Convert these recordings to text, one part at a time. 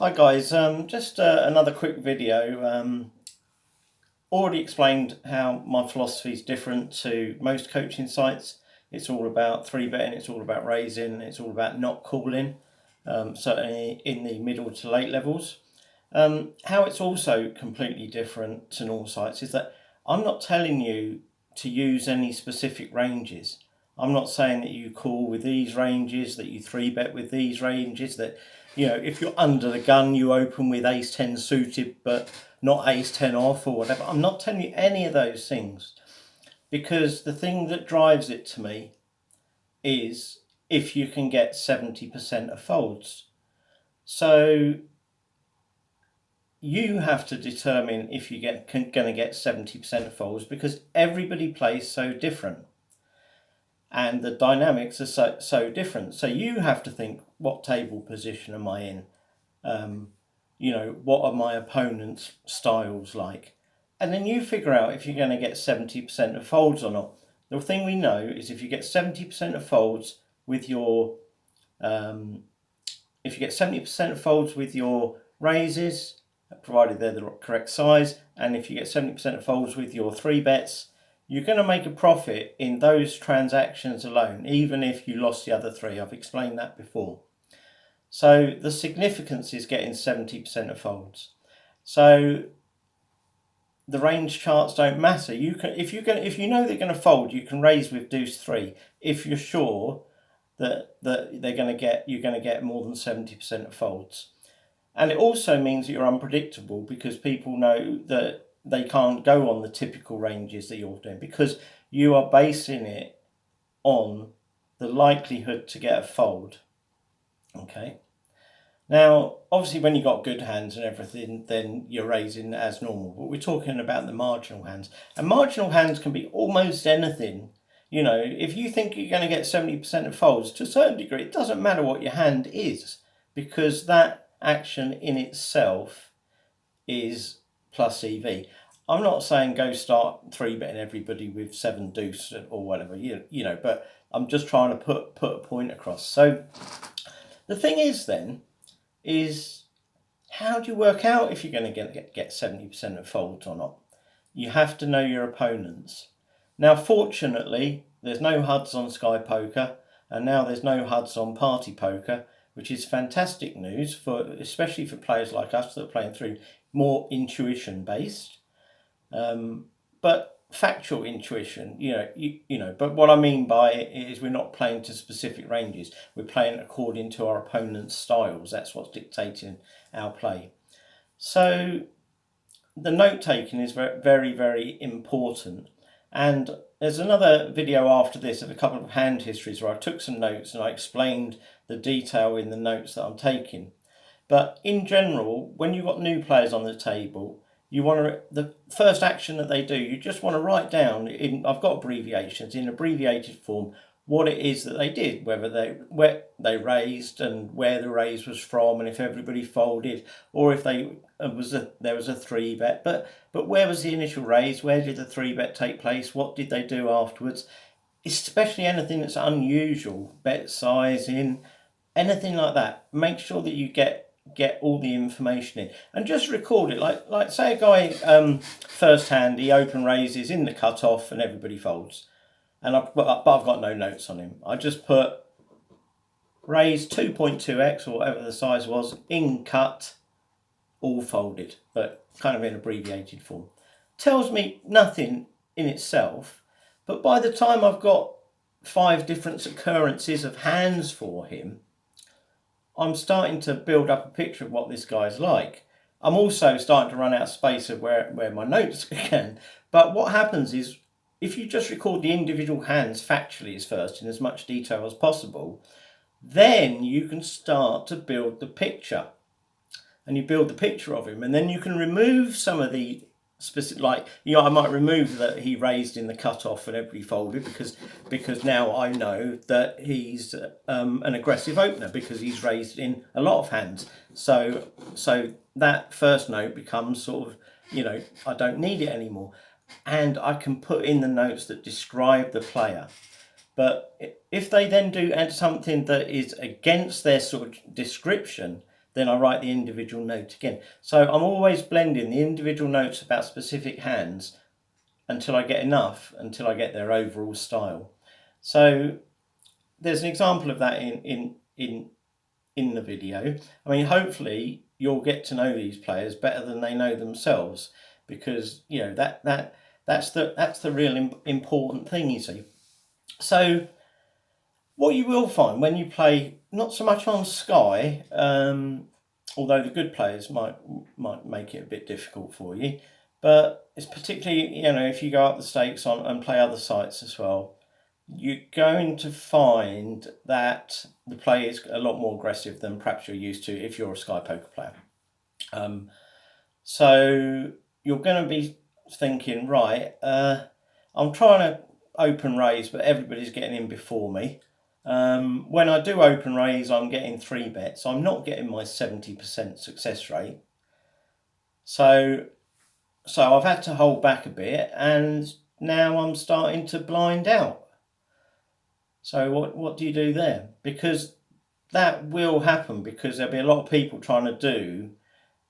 Hi guys, just another quick video. Already explained how my philosophy is different to most coaching sites. It's all about 3-betting, it's all about raising, it's all about not calling, certainly in the middle to late levels. How it's also completely different to normal sites is that I'm not telling you to use any specific ranges. I'm not saying that you call with these ranges, that you 3-bet with these ranges, that if you're under the gun, you open with ace 10 suited, but not ace 10 off or whatever. I'm not telling you any of those things, because the thing that drives it to me is if you can get 70% of folds. So you have to determine if you're going to get 70% of folds, because everybody plays so different and the dynamics are so different. So you have to think, what table position am I in? What are my opponent's styles like? And then you figure out if you're going to get 70% of folds or not. The thing we know is if you get 70% of folds with your raises, provided they're the correct size, and if you get 70% of folds with your 3-bets, you're going to make a profit in those transactions alone, even if you lost the other 3. I've explained that before. So the significance is getting 70% of folds. So the range charts don't matter. You can, if you know they're going to fold, you can raise with deuce 3 if you're sure that you're going to get more than 70% of folds. And it also means that you're unpredictable, because people know that they can't go on the typical ranges that you're doing, because you are basing it on the likelihood to get a fold. Okay. Now, obviously, when you've got good hands and everything, then you're raising as normal. But we're talking about the marginal hands. And marginal hands can be almost anything. If you think you're going to get 70% of folds, to a certain degree, it doesn't matter what your hand is, because that action in itself is plus EV. I'm not saying go start 3-betting everybody with 7 deuce or whatever, but I'm just trying to put a point across. So the thing is then, is how do you work out if you're going to get 70% of folds or not? You have to know your opponents. Now, fortunately, there's no HUDs on Sky Poker, and now there's no HUDs on Party Poker, which is fantastic news, especially for players like us that are playing through more intuition based, but factual intuition. But what I mean by it is we're not playing to specific ranges. We're playing according to our opponent's styles. That's what's dictating our play. So the note taking is very, very, very important. And there's another video after this of a couple of hand histories where I took some notes and I explained the detail in the notes that I'm taking. But in general, when you've got new players on the table, the first action that they do, you just want to write down, I've got abbreviations, in abbreviated form, what it is that they did, where they raised and where the raise was from, and if everybody folded, or if there was a 3-bet. But where was the initial raise? Where did the 3-bet take place? What did they do afterwards? Especially anything that's unusual, bet sizing, anything like that. Make sure that you get all the information in and just record it. Like say a guy first hand, he open raises in the cutoff and everybody folds, and I've got no notes on him. I just put raise 2.2x or whatever the size was, in cut, all folded, but kind of in abbreviated form. Tells me nothing in itself, but by the time I've got 5 different occurrences of hands for him, I'm starting to build up a picture of what this guy's like. I'm also starting to run out of space of where my notes can. But what happens is, if you just record the individual hands factually as first in as much detail as possible, then you can start to build the picture. And you build the picture of him, and then you can remove some of the specific, I might remove that he raised in the cutoff and every folded, because now I know that he's an aggressive opener, because he's raised in a lot of hands. So that first note becomes sort of, I don't need it anymore, and I can put in the notes that describe the player. But if they then do something that is against their sort of description, then I write the individual note again. So I'm always blending the individual notes about specific hands until I get enough, until I get their overall style. So there's an example of that in the video. I mean, hopefully you'll get to know these players better than they know themselves, because you know that's the real important thing, you see. So what you will find when you play, not so much on Sky, although the good players might make it a bit difficult for you, but it's particularly, you know, if you go up the stakes on and play other sites as well, you're going to find that the play is a lot more aggressive than perhaps you're used to if you're a Sky Poker player. So you're going to be thinking, right, I'm trying to open raise, but everybody's getting in before me. When I do open raise, I'm getting 3 bets. I'm not getting my 70% success rate. So I've had to hold back a bit, and now I'm starting to blind out. So what do you do there? Because that will happen, because there'll be a lot of people trying to do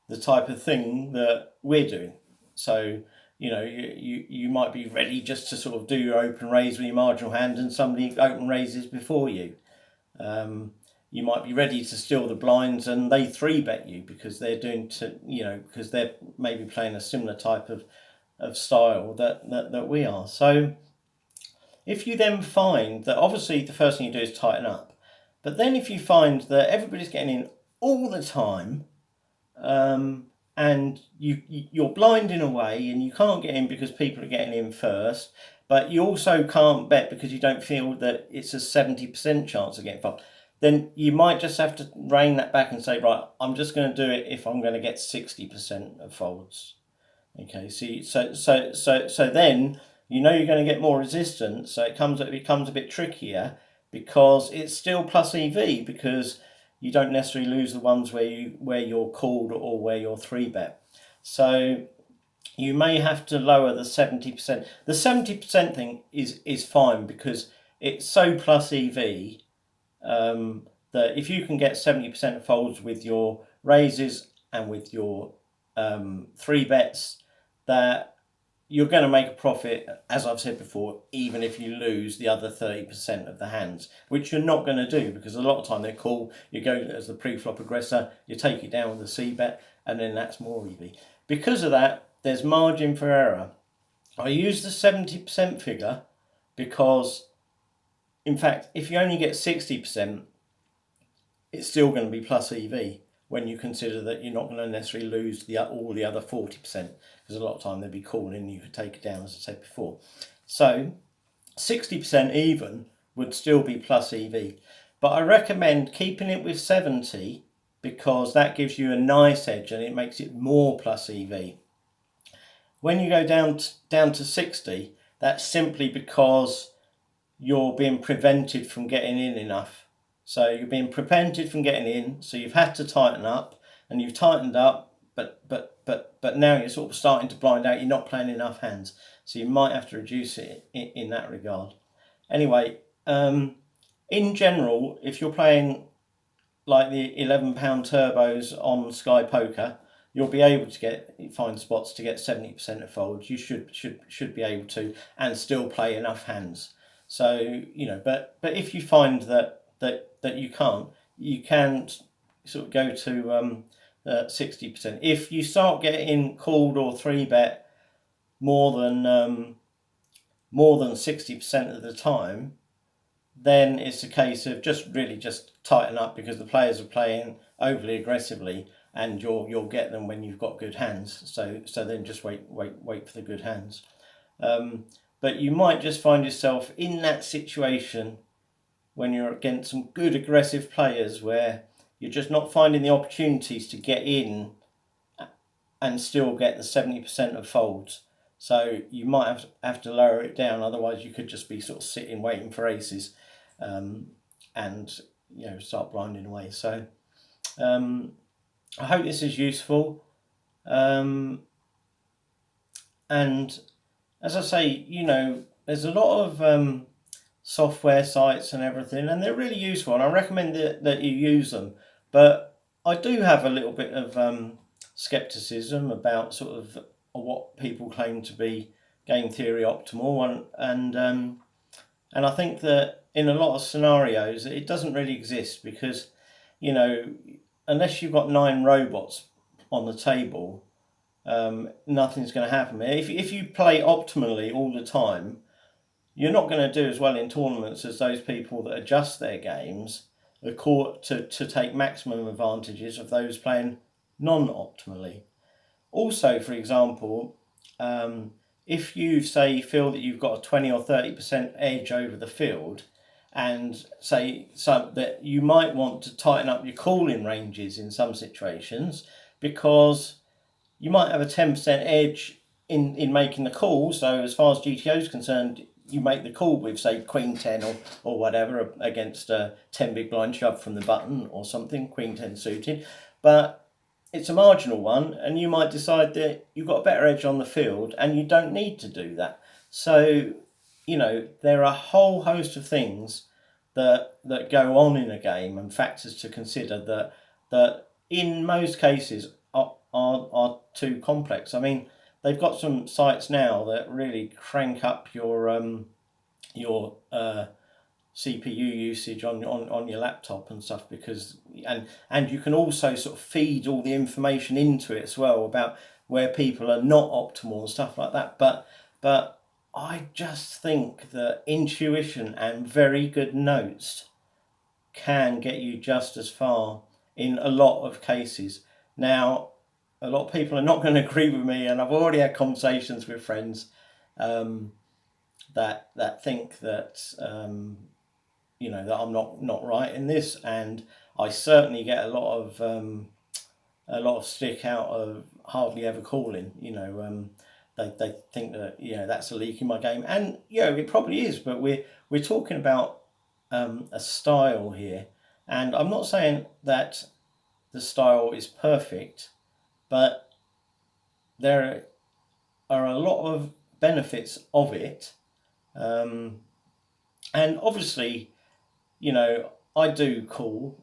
the type of thing that we're doing. So, you know, you might be ready just to sort of do your open raise with your marginal hand, and somebody open raises before you. You might be ready to steal the blinds and they 3-bet you because they're doing because they're maybe playing a similar type of style that we are. So if you then find that, obviously the first thing you do is tighten up, but then if you find that everybody's getting in all the time, and you're blind in a way, and you can't get in because people are getting in first, but you also can't bet because you don't feel that it's a 70% chance of getting folded, then you might just have to rein that back and say, right, I'm just going to do it if I'm going to get 60% of folds. Okay, so then you know you're going to get more resistance, so it becomes a bit trickier, because it's still plus EV, because you don't necessarily lose the ones where you're called or where you're 3-bet. So you may have to lower the 70%. The 70% thing is fine, because it's so plus EV that if you can get 70% of folds with your raises and with your 3-bets, that you're going to make a profit, as I've said before, even if you lose the other 30% of the hands, which you're not going to do, because a lot of time they're cool. You go as the pre-flop aggressor, you take it down with a C-bet, and then that's more EV. Because of that, there's margin for error. I use the 70% figure because, in fact, if you only get 60%, it's still going to be plus EV, when you consider that you're not going to necessarily lose all the other 40%, because a lot of time they'd be calling and you could take it down, as I said before. So 60% even would still be plus EV, but I recommend keeping it with 70, because that gives you a nice edge and it makes it more plus EV. When you go down to 60, that's simply because you're being prevented from getting in enough. So you're being prevented from getting in, so you've had to tighten up, and you've tightened up, but now you're sort of starting to blind out. You're not playing enough hands, so you might have to reduce it in that regard. Anyway, in general, if you're playing like the £11 turbos on Sky Poker, you'll be able to find spots to get 70% of folds. You should be able to, and still play enough hands. So, you know, but if you find that you can't, you can sort of go to 60%. If you start getting called or 3-bet more than 60% of the time, then it's a case of just tighten up, because the players are playing overly aggressively, and you'll get them when you've got good hands. So then just wait for the good hands. But you might just find yourself in that situation when you're against some good aggressive players, where you're just not finding the opportunities to get in and still get the 70% of folds. So you might have to lower it down, otherwise you could just be sort of sitting waiting for aces, and start blinding away. So I hope this is useful, and as I say, there's a lot of software sites and everything, and they're really useful, and I recommend that you use them. But I do have a little bit of skepticism about sort of what people claim to be game theory optimal, and I think that in a lot of scenarios it doesn't really exist because, you know, unless you've got 9 robots on the table, nothing's going to happen. If you play optimally all the time, you're not going to do as well in tournaments as those people that adjust their games to take maximum advantages of those playing non-optimally. Also, for example, if you say feel that you've got a 20 or 30% edge over the field, and say so that you might want to tighten up your calling ranges in some situations because you might have a 10% edge in making the call. So as far as GTO is concerned, you make the call with, say, Queen 10 or whatever against a 10 big blind shove from the button or something, Queen 10 suited. But it's a marginal one, and you might decide that you've got a better edge on the field and you don't need to do that. So, you know, there are a whole host of things that go on in a game and factors to consider that in most cases are too complex. I mean, they've got some sites now that really crank up your CPU usage on your laptop and stuff because and you can also sort of feed all the information into it as well about where people are not optimal and stuff like that. But I just think that intuition and very good notes can get you just as far in a lot of cases. Now, a lot of people are not going to agree with me, and I've already had conversations with friends that think that you know, that I'm not right in this, and I certainly get a lot of stick out of hardly ever calling. You know, they think that, you know, that's a leak in my game, and yeah, it probably is. But we're talking about a style here, and I'm not saying that the style is perfect, but there are a lot of benefits of it, and obviously, you know, I do call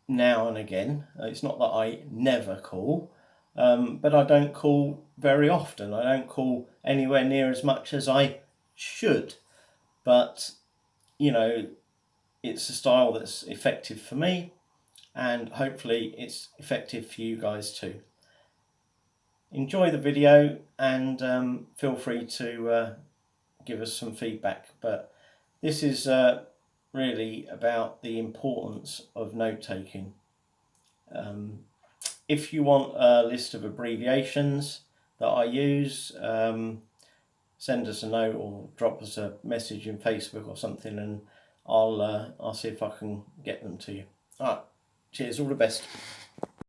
now and again. It's not that I never call, but I don't call very often. I don't call anywhere near as much as I should. But, you know, it's a style that's effective for me, and hopefully it's effective for you guys too. Enjoy the video, and feel free to give us some feedback. But this is really about the importance of note taking. If you want a list of abbreviations that I use, send us a note or drop us a message in Facebook or something, and I'll see if I can get them to you. All right, cheers, all the best.